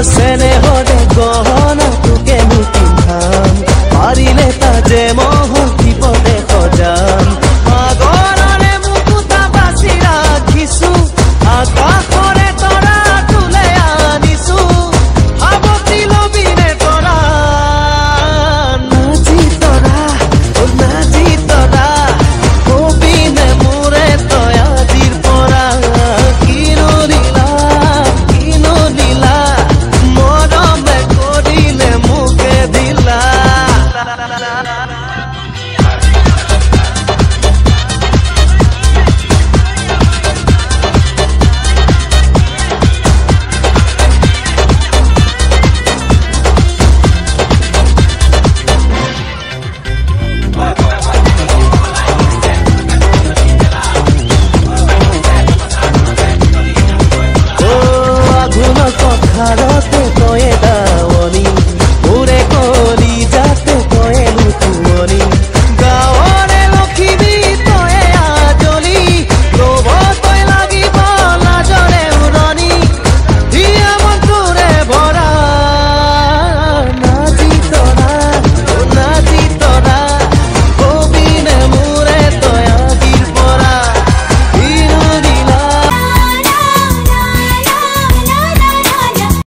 চেনেহৰে গহনা তোকে পিন্ধাম পাৰিলে তাজে মহল বিপদে সজাম সাগৰৰে মুকুতা বাছি ৰাখিছো আকাশৰে তৰা তুলে আনিছো সাৱতি লবিনে তৰা নাজি তৰা কবিনে মোৰে তই আজিৰ পৰা কিনো লীলা মৰমে কৰিলে মোকে দিলা আঘোণৰ পথাৰতে তই